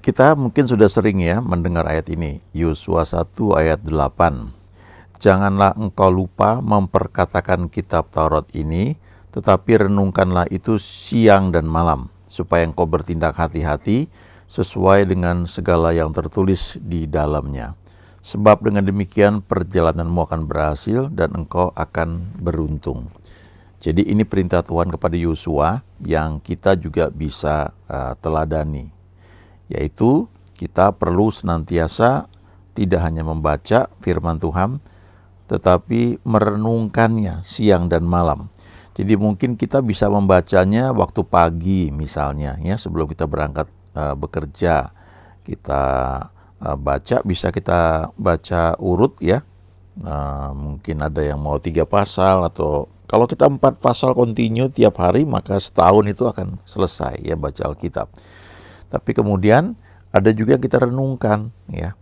Kita mungkin sudah sering ya mendengar ayat ini, Yosua 1 ayat 8. Janganlah engkau lupa memperkatakan kitab Taurat ini, tetapi renungkanlah itu siang dan malam, supaya engkau bertindak hati-hati sesuai dengan segala yang tertulis di dalamnya. Sebab dengan demikian perjalananmu akan berhasil dan engkau akan beruntung. Jadi ini perintah Tuhan kepada Yosua yang kita juga bisa teladani. Yaitu kita perlu senantiasa tidak hanya membaca firman Tuhan, tetapi merenungkannya siang dan malam. Jadi mungkin kita bisa membacanya waktu pagi misalnya, ya sebelum kita berangkat bekerja. Kita baca, bisa kita baca urut ya. Mungkin ada yang mau 3 pasal, atau kalau kita 4 pasal kontinu tiap hari, maka setahun itu akan selesai ya baca Alkitab. Tapi kemudian ada juga yang kita renungkan ya.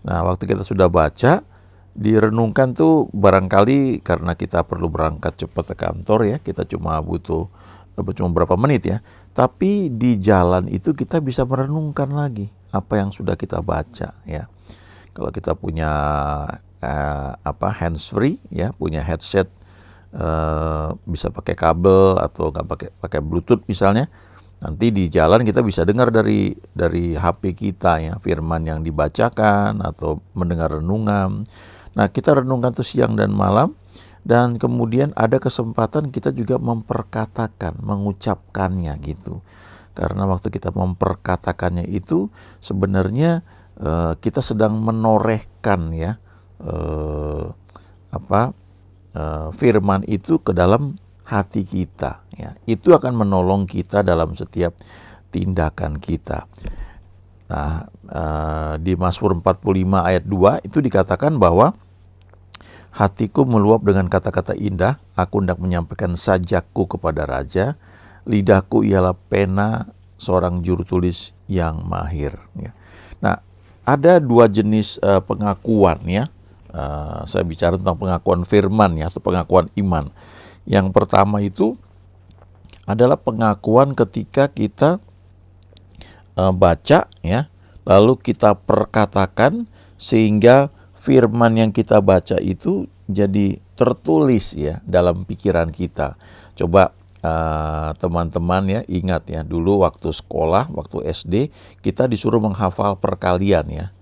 Nah, waktu kita sudah baca, direnungkan tuh barangkali karena kita perlu berangkat cepat ke kantor ya, kita cuma butuh berapa menit ya. Tapi di jalan itu kita bisa merenungkan lagi apa yang sudah kita baca ya. Kalau kita punya hands free ya, punya headset, bisa pakai kabel atau nggak pakai Bluetooth misalnya. Nanti di jalan kita bisa dengar dari HP kita ya, firman yang dibacakan atau mendengar renungan. Nah, kita renungkan itu siang dan malam, dan kemudian ada kesempatan kita juga memperkatakan, mengucapkannya gitu. Karena waktu kita memperkatakannya itu sebenarnya kita sedang menorehkan ya firman itu ke dalam hati kita ya. Itu akan menolong kita dalam setiap tindakan kita. Nah, di Mazmur 45 ayat 2 itu dikatakan bahwa hatiku meluap dengan kata-kata indah, aku hendak menyampaikan sajakku kepada raja, lidahku ialah pena seorang juru tulis yang mahir ya. Nah, ada 2 jenis pengakuan ya. Saya bicara tentang pengakuan firman ya, atau pengakuan iman. Yang pertama itu adalah pengakuan ketika kita baca ya, lalu kita perkatakan sehingga firman yang kita baca itu jadi tertulis ya dalam pikiran kita. Coba teman-teman ya ingat ya, dulu waktu sekolah, waktu SD kita disuruh menghafal perkalian ya.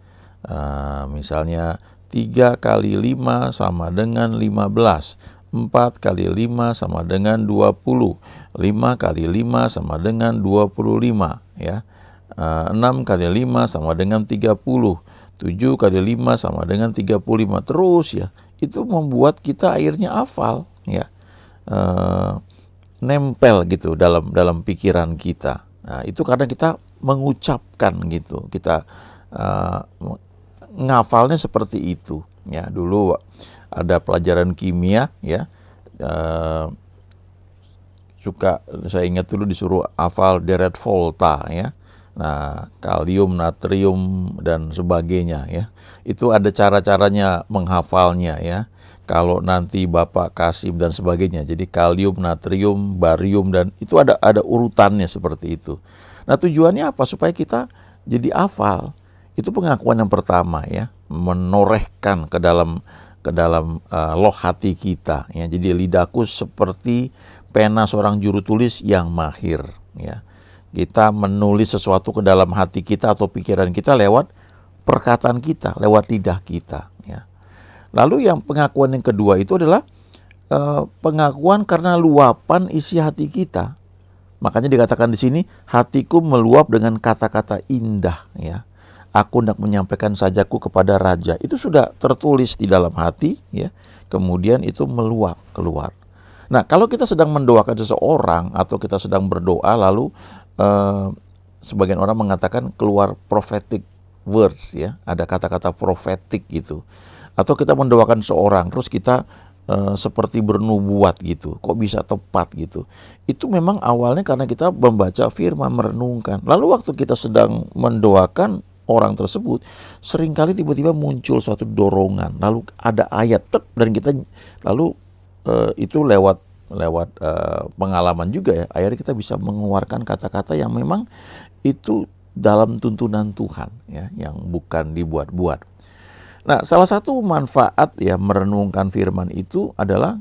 Misalnya 3 kali 5 sama dengan 15. 4 kali 5 sama dengan 20. 5 kali 5 sama dengan 25 ya. 6 kali 5 sama dengan 30. 7 kali 5 sama dengan 35. Terus ya. Itu membuat kita akhirnya hafal ya. Nempel gitu dalam pikiran kita. Nah, itu karena kita mengucapkan gitu. Kita ngafalnya seperti itu ya. Dulu ada pelajaran kimia ya, saya ingat dulu disuruh hafal deret volta ya. Nah, kalium, natrium dan sebagainya ya. Itu ada cara-caranya menghafalnya ya. Kalau nanti Bapak kasih dan sebagainya. Jadi kalium, natrium, barium, dan itu ada urutannya seperti itu. Nah, tujuannya apa? Supaya kita jadi hafal. Itu pengakuan yang pertama ya, menorehkan ke dalam loh hati kita ya. Jadi lidahku seperti pena seorang juru tulis yang mahir ya. Kita menulis sesuatu ke dalam hati kita atau pikiran kita lewat perkataan kita, lewat lidah kita ya. Lalu yang pengakuan yang kedua itu adalah pengakuan karena luapan isi hati kita. Makanya dikatakan di sini, hatiku meluap dengan kata-kata indah ya. Aku hendak menyampaikan sajaku kepada raja. Itu sudah tertulis di dalam hati ya. Kemudian itu meluap keluar. Nah, kalau kita sedang mendoakan seseorang atau kita sedang berdoa, lalu sebagian orang mengatakan keluar prophetic words ya. Ada kata-kata profetik gitu. Atau kita mendoakan seorang terus kita seperti bernubuat gitu. Kok bisa tepat gitu. Itu memang awalnya karena kita membaca firman, merenungkan. Lalu waktu kita sedang mendoakan orang tersebut, seringkali tiba-tiba muncul suatu dorongan, lalu ada ayat dan kita lalu itu lewat pengalaman juga ya, akhirnya kita bisa mengeluarkan kata-kata yang memang itu dalam tuntunan Tuhan, ya, yang bukan dibuat-buat. Nah, salah satu manfaat ya merenungkan firman itu adalah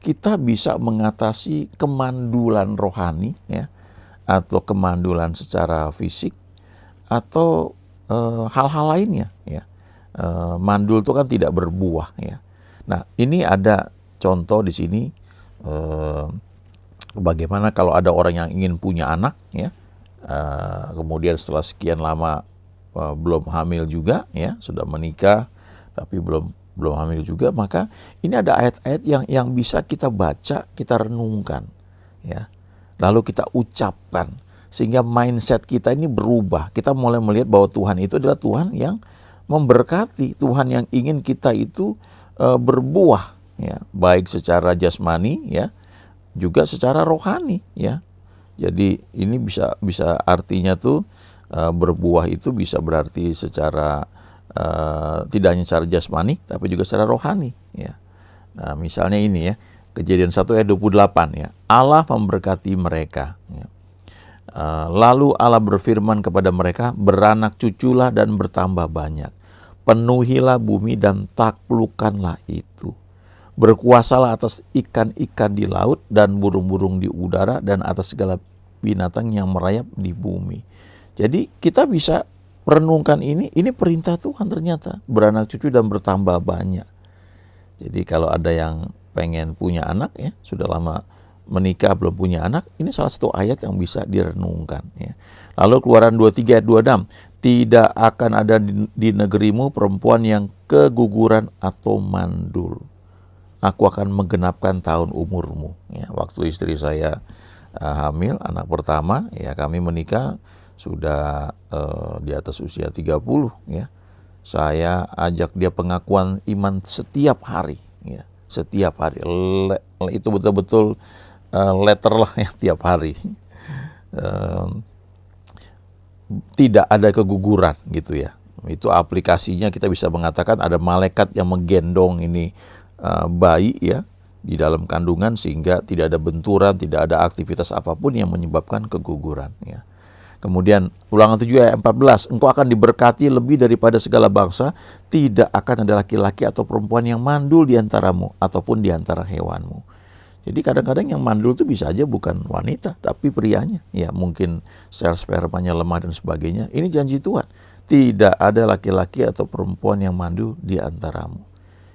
kita bisa mengatasi kemandulan rohani, ya, atau kemandulan secara fisik, atau hal-hal lainnya, ya. Mandul itu kan tidak berbuah, ya. Nah, ini ada contoh di sini, bagaimana kalau ada orang yang ingin punya anak, ya, kemudian setelah sekian lama belum hamil juga, ya, sudah menikah tapi belum hamil juga, maka ini ada ayat-ayat yang bisa kita baca, kita renungkan, ya, lalu kita ucapkan, sehingga mindset kita ini berubah. Kita mulai melihat bahwa Tuhan itu adalah Tuhan yang memberkati, Tuhan yang ingin kita itu berbuah, ya, baik secara jasmani, ya, juga secara rohani, ya. Jadi ini bisa artinya tuh berbuah itu bisa berarti secara tidak hanya secara jasmani tapi juga secara rohani, ya. Nah, misalnya ini, ya, Kejadian 1 ayat 28, ya. Allah memberkati mereka, ya. Lalu Allah berfirman kepada mereka, beranak cuculah dan bertambah banyak. Penuhilah bumi dan taklukkanlah itu. Berkuasalah atas ikan-ikan di laut dan burung-burung di udara dan atas segala binatang yang merayap di bumi. Jadi kita bisa renungkan ini perintah Tuhan ternyata. Beranak cucu dan bertambah banyak. Jadi kalau ada yang pengen punya anak, ya, sudah lama menikah belum punya anak, ini salah satu ayat yang bisa direnungkan, ya. Lalu Keluaran 23 ayat 26, tidak akan ada di negerimu perempuan yang keguguran atau mandul. Aku akan menggenapkan tahun umurmu, ya. Waktu istri saya hamil anak pertama, ya, kami menikah sudah di atas usia 30, ya. Saya ajak dia pengakuan iman setiap hari, ya. Setiap hari, itu betul-betul letter lah, ya, tiap hari. Tidak ada keguguran gitu, ya. Itu aplikasinya kita bisa mengatakan ada malaikat yang menggendong ini bayi, ya, di dalam kandungan sehingga tidak ada benturan, tidak ada aktivitas apapun yang menyebabkan keguguran, ya. Kemudian Ulangan 7 ayat 14, engkau akan diberkati lebih daripada segala bangsa, tidak akan ada laki-laki atau perempuan yang mandul di antaramu ataupun di antara hewanmu. Jadi kadang-kadang yang mandul itu bisa aja bukan wanita, tapi prianya, ya, mungkin sel spermanya lemah dan sebagainya. Ini janji Tuhan, tidak ada laki-laki atau perempuan yang mandul di antaramu.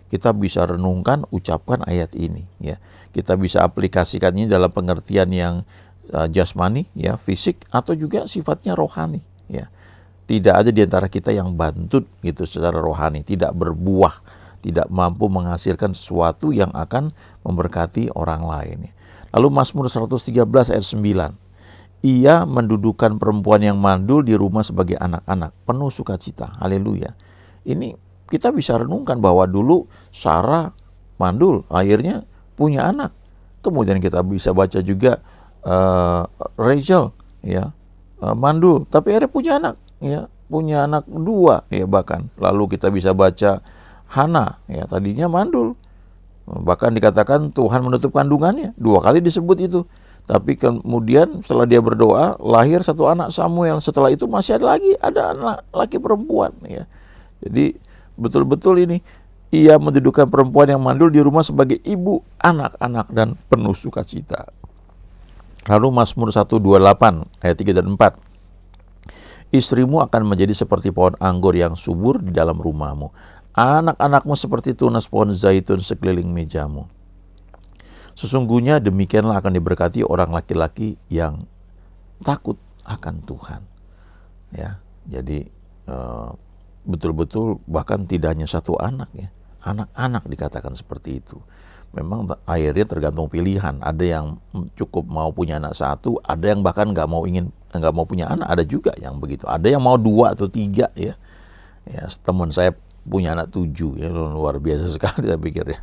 Kita bisa renungkan, ucapkan ayat ini, ya. Kita bisa aplikasikannya dalam pengertian yang jasmani, ya, fisik, atau juga sifatnya rohani, ya. Tidak ada di antara kita yang bantut gitu secara rohani, tidak berbuah, tidak mampu menghasilkan sesuatu yang akan memberkati orang lain, ya. Lalu Mazmur 113 ayat 9, ia mendudukan perempuan yang mandul di rumah sebagai anak-anak, penuh sukacita. Haleluya. Ini kita bisa renungkan bahwa dulu Sarah mandul, akhirnya punya anak. Kemudian kita bisa baca juga Rachel, ya, mandul, tapi akhirnya punya anak, ya, punya anak 2, ya, bahkan. Lalu kita bisa baca Hana, ya, tadinya mandul, bahkan dikatakan Tuhan menutup kandungannya, 2 kali disebut itu. Tapi kemudian setelah dia berdoa, lahir 1 anak Samuel. Setelah itu masih ada anak laki perempuan, ya. Jadi betul-betul ini, ia mendudukan perempuan yang mandul di rumah sebagai ibu anak-anak dan penuh sukacita. Lalu Mazmur 128 ayat 3 dan 4. Istrimu akan menjadi seperti pohon anggur yang subur di dalam rumahmu. Anak-anakmu seperti tunas pohon zaitun sekeliling mejamu. Sesungguhnya demikianlah akan diberkati orang laki-laki yang takut akan Tuhan, ya. Jadi betul-betul bahkan tidak hanya 1 anak, ya. Anak-anak dikatakan seperti itu. Memang akhirnya tergantung pilihan. Ada yang cukup mau punya anak 1, ada yang bahkan nggak mau punya anak, ada juga yang begitu. Ada yang mau 2 atau 3, ya. Ya, teman saya punya anak 7, ya, luar biasa sekali saya pikir, ya.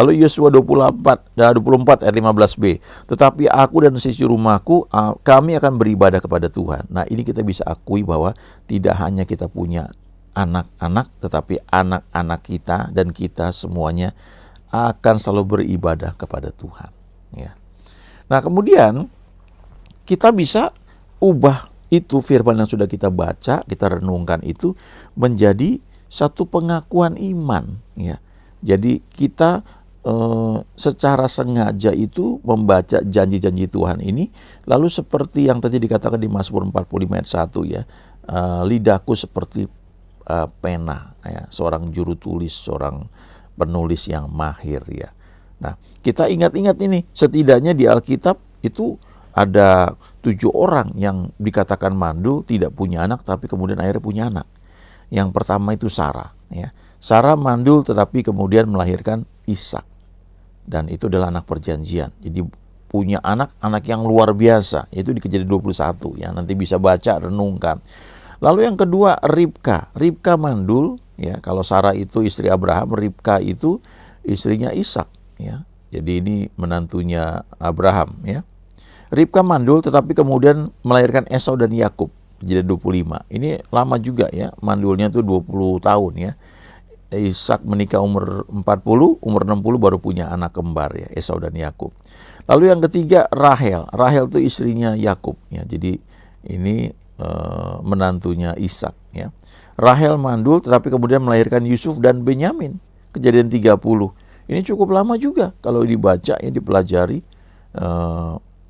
Lalu Yosua 24 ayat 15b, tetapi aku dan sisi rumahku kami akan beribadah kepada Tuhan. Nah, ini kita bisa akui bahwa tidak hanya kita punya anak-anak, tetapi anak-anak kita dan kita semuanya akan selalu beribadah kepada Tuhan, ya. Nah, kemudian kita bisa ubah itu firman yang sudah kita baca, kita renungkan itu menjadi satu pengakuan iman, ya. Jadi kita secara sengaja itu membaca janji-janji Tuhan ini, lalu seperti yang tadi dikatakan di Mazmur 45 ayat 1, ya, lidahku seperti pena, ya, seorang juru tulis, seorang penulis yang mahir, ya. Nah, kita ingat-ingat ini, setidaknya di Alkitab itu ada 7 orang yang dikatakan mandul, tidak punya anak, tapi kemudian akhirnya punya anak. Yang pertama itu Sarah, ya. Sarah mandul tetapi kemudian melahirkan Ishak, dan itu adalah anak perjanjian. Jadi punya anak yang luar biasa, yaitu di Kejadian 21, ya, nanti bisa baca, renungkan. Lalu yang kedua Ribka. Ribka mandul, ya. Kalau Sarah itu istri Abraham, Ribka itu istrinya Ishak, ya. Jadi ini menantunya Abraham, ya. Ribka mandul tetapi kemudian melahirkan Esau dan Yakub. Jadi 25. Ini lama juga, ya. Mandulnya tuh 20 tahun, ya. Ishak menikah umur 40, umur 60 baru punya anak kembar, ya, Esau dan Yakub. Lalu yang ketiga Rahel. Rahel itu istrinya Yakub, ya. Jadi ini menantunya Ishak, ya. Rahel mandul tetapi kemudian melahirkan Yusuf dan Benyamin. Kejadian 30. Ini cukup lama juga kalau dibaca, ya, dipelajari.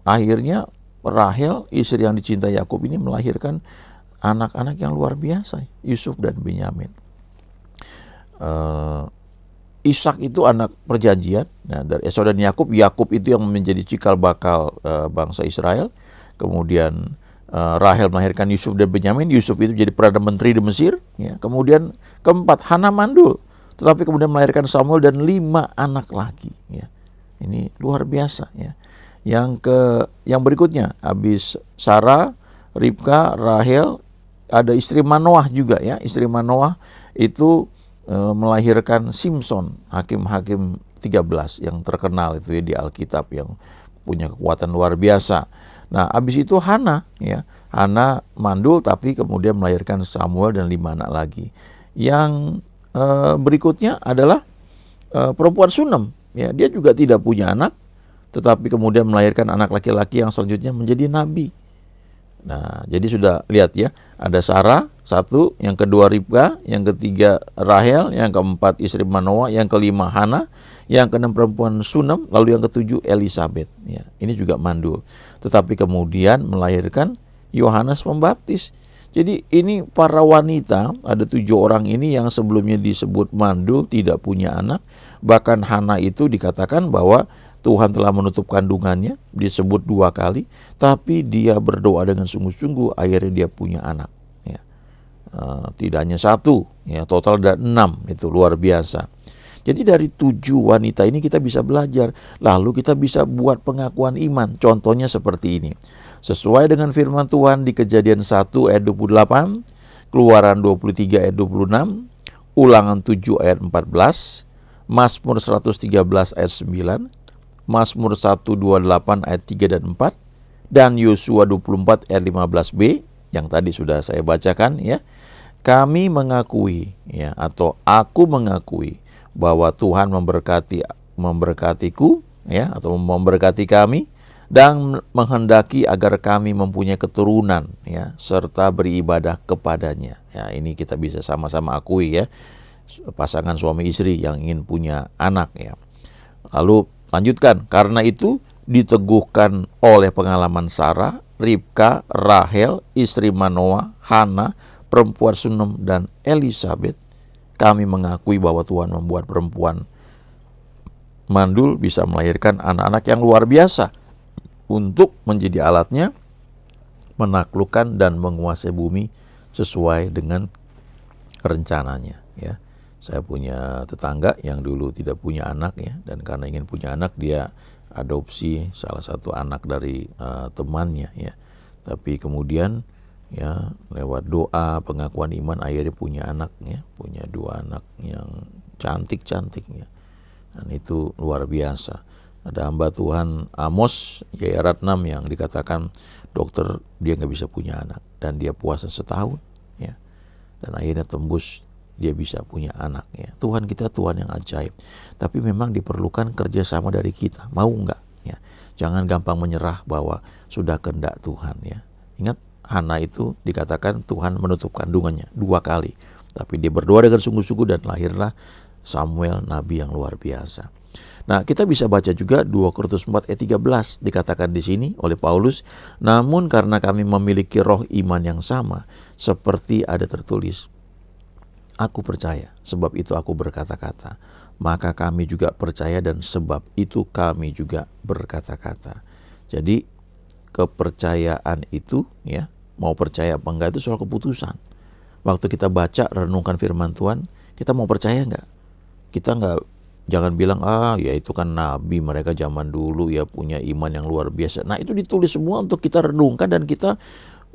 Akhirnya Rahel, istri yang dicintai Yakub ini melahirkan anak-anak yang luar biasa, Yusuf dan Benyamin. Ishak itu anak perjanjian, nah, dari Esau dan Yakub. Yakub itu yang menjadi cikal bakal bangsa Israel. Kemudian Rahel melahirkan Yusuf dan Benyamin. Yusuf itu jadi perdana menteri di Mesir, ya. Kemudian keempat Hana mandul, tetapi kemudian melahirkan Samuel dan 5 anak lagi, ya. Ini luar biasa, ya. Yang berikutnya, habis Sarah, Ribka, Rahel, ada istri Manoah juga, ya. Istri Manoah itu melahirkan Simson, Hakim-Hakim 13 yang terkenal itu, ya, di Alkitab, yang punya kekuatan luar biasa. Nah, habis itu Hana, ya. Hana mandul tapi kemudian melahirkan Samuel dan 5 anak lagi. Yang berikutnya adalah perempuan Sunem, ya. Dia juga tidak punya anak, tetapi kemudian melahirkan anak laki-laki yang selanjutnya menjadi nabi. Nah, jadi sudah lihat, ya, ada Sarah satu, yang kedua Ribka, yang ketiga Rahel, yang keempat istri Manoah, yang kelima Hana, yang keenam perempuan Sunem, lalu yang ketujuh Elisabeth, ya. Ini juga mandul, tetapi kemudian melahirkan Yohanes Pembaptis. Jadi ini para wanita, ada 7 orang ini yang sebelumnya disebut mandul, tidak punya anak. Bahkan Hana itu dikatakan bahwa Tuhan telah menutup kandungannya, disebut 2 kali, tapi dia berdoa dengan sungguh-sungguh, akhirnya dia punya anak, ya. Tidak hanya 1, ya, total ada 6, itu luar biasa. Jadi dari 7 wanita ini kita bisa belajar, lalu kita bisa buat pengakuan iman. Contohnya seperti ini, sesuai dengan firman Tuhan di Kejadian 1 ayat 28, Keluaran 23 ayat 26, Ulangan 7 ayat 14, Mazmur 113 ayat 9, Mazmur 128 ayat 3 dan 4, dan Yosua 24 ayat 15b yang tadi sudah saya bacakan, ya. Kami mengakui, ya, atau aku mengakui bahwa Tuhan memberkatiku, ya, atau memberkati kami dan menghendaki agar kami mempunyai keturunan, ya, serta beribadah kepadanya. Ya, ini kita bisa sama-sama akui, ya, pasangan suami istri yang ingin punya anak, ya. Lalu lanjutkan, karena itu diteguhkan oleh pengalaman Sarah, Ribka, Rahel, istri Manoah, Hana, perempuan Sunem, dan Elisabeth. Kami mengakui bahwa Tuhan membuat perempuan mandul bisa melahirkan anak-anak yang luar biasa untuk menjadi alatnya menaklukkan dan menguasai bumi sesuai dengan rencananya, ya. Saya punya tetangga yang dulu tidak punya anak, ya, dan karena ingin punya anak dia adopsi salah satu anak dari temannya, ya. Tapi kemudian, ya, lewat doa, pengakuan iman, akhirnya punya anak, ya, punya 2 anak yang cantik-cantik, ya. Dan itu luar biasa. Ada hamba Tuhan Amos Jaya Ratnam yang dikatakan dokter dia nggak bisa punya anak, dan dia puasa setahun, ya, dan akhirnya tembus, dia bisa punya anak, ya. Tuhan kita Tuhan yang ajaib, tapi memang diperlukan kerjasama dari kita, mau nggak, ya. Jangan gampang menyerah bahwa sudah kehendak Tuhan, ya. Ingat Hana itu dikatakan Tuhan menutup kandungannya 2 kali. Tapi dia berdoa dengan sungguh-sungguh dan lahirlah Samuel, nabi yang luar biasa. Nah, kita bisa baca juga 2 Korintus 4 ayat 13 dikatakan di sini oleh Paulus, namun karena kami memiliki roh iman yang sama, seperti ada tertulis, aku percaya, sebab itu aku berkata-kata. Maka kami juga percaya dan sebab itu kami juga berkata-kata. Jadi kepercayaan itu ya, mau percaya apa enggak itu soal keputusan. Waktu kita baca renungkan firman Tuhan, kita mau percaya enggak? Kita enggak, jangan bilang ya itu kan nabi, mereka zaman dulu ya punya iman yang luar biasa. Nah, itu ditulis semua untuk kita renungkan dan kita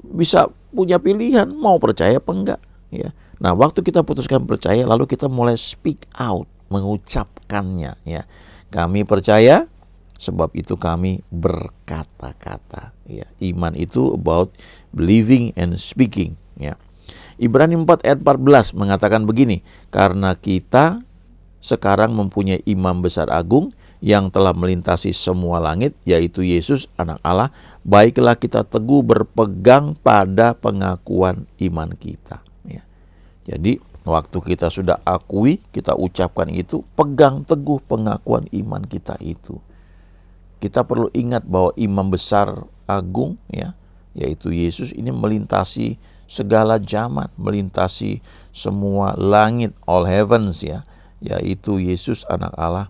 bisa punya pilihan mau percaya apa enggak ya. Nah, waktu kita putuskan percaya lalu kita mulai speak out, mengucapkannya ya. Kami percaya sebab itu kami berkata-kata ya. Iman itu about believing and speaking ya. Ibrani 4 ayat 14 mengatakan begini, karena kita sekarang mempunyai imam besar agung yang telah melintasi semua langit, yaitu Yesus anak Allah, baiklah kita teguh berpegang pada pengakuan iman kita ya. Jadi waktu kita sudah akui, kita ucapkan itu, pegang teguh pengakuan iman kita itu. Kita perlu ingat bahwa imam besar agung ya, yaitu Yesus ini melintasi segala zaman, melintasi semua langit, all heavens ya, yaitu Yesus anak Allah.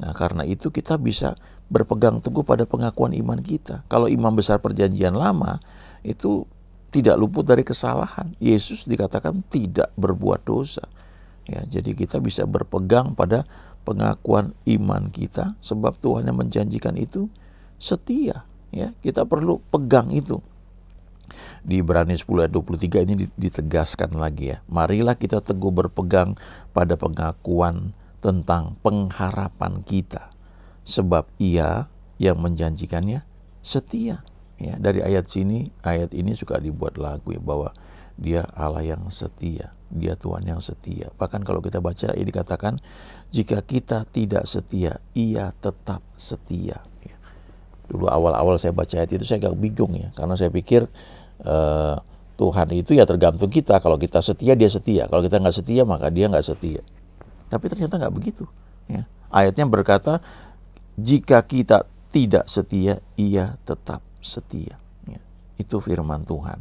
Nah, karena itu kita bisa berpegang teguh pada pengakuan iman kita. Kalau imam besar perjanjian lama itu tidak luput dari kesalahan. Yesus dikatakan tidak berbuat dosa. Ya, jadi kita bisa berpegang pada pengakuan iman kita sebab Tuhan yang menjanjikan itu setia. Ya, kita perlu pegang itu. Di Ibrani 10 ayat 23 ini ditegaskan lagi ya. Marilah kita teguh berpegang pada pengakuan tentang pengharapan kita, sebab Ia yang menjanjikannya setia. Ya, dari ayat ini suka dibuat lagu ya, bahwa Dia Allah yang setia, Dia Tuhan yang setia. Bahkan kalau kita baca ini dikatakan, jika kita tidak setia, Ia tetap setia. Ya. Dulu awal-awal saya baca ayat itu saya agak bingung ya, karena saya pikir Tuhan itu ya tergantung kita. Kalau kita setia, Dia setia. Kalau kita nggak setia, maka Dia nggak setia. Tapi ternyata nggak begitu. Ya. Ayatnya berkata, jika kita tidak setia, Ia tetap setia. Ya. Itu firman Tuhan.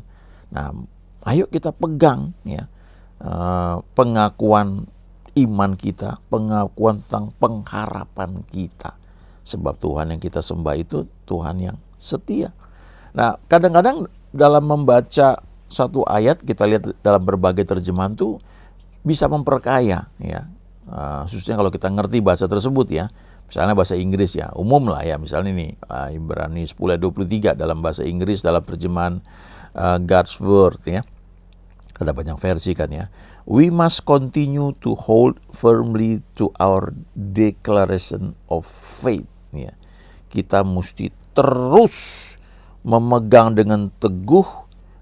Nah, ayo kita pegang ya pengakuan iman kita, pengakuan tentang pengharapan kita. Sebab Tuhan yang kita sembah itu Tuhan yang setia. Nah, kadang-kadang dalam membaca satu ayat, kita lihat dalam berbagai terjemahan tuh bisa memperkaya ya. Khususnya kalau kita ngerti bahasa tersebut ya. Misalnya bahasa Inggris ya, umum lah ya. Misalnya ini Ibrani 10 ayat 23 dalam bahasa Inggris dalam terjemahan God's Word ya. Ada banyak versi kan ya. We must continue to hold firmly to our declaration of faith ya. Kita mesti terus memegang dengan teguh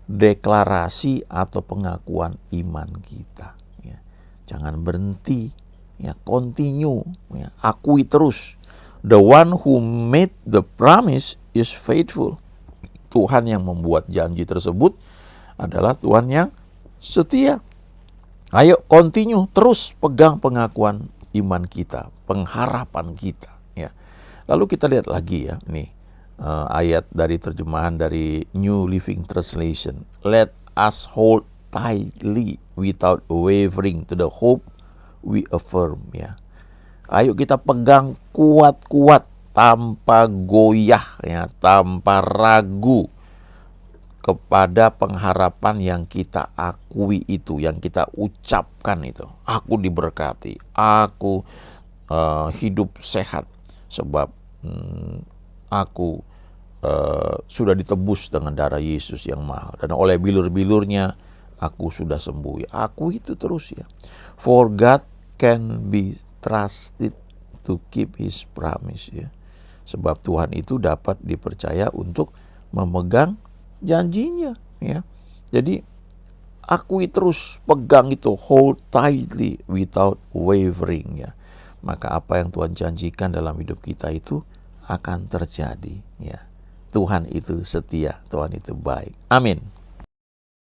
deklarasi atau pengakuan iman kita ya. Jangan berhenti ya, continue ya, akui terus. The one who made the promise is faithful. Tuhan yang membuat janji tersebut adalah Tuhan yang setia. Ayo continue terus pegang pengakuan iman kita, pengharapan kita ya. Lalu kita lihat lagi ya, nih ayat dari terjemahan dari New Living Translation. Let us hold tightly without wavering to the hope we affirm ya. Ayo kita pegang kuat-kuat tanpa goyah ya, tanpa ragu kepada pengharapan yang kita akui itu, yang kita ucapkan itu. Aku diberkati, aku hidup sehat sebab aku sudah ditebus dengan darah Yesus yang mahal, dan oleh bilur-bilurnya aku sudah sembuh. Aku itu terus ya. For God can be trusted to keep His promise ya. Sebab Tuhan itu dapat dipercaya untuk memegang janjinya ya. Jadi akui terus, pegang itu, hold tightly without wavering ya. Maka apa yang Tuhan janjikan dalam hidup kita itu akan terjadi ya. Tuhan itu setia, Tuhan itu baik. Amin.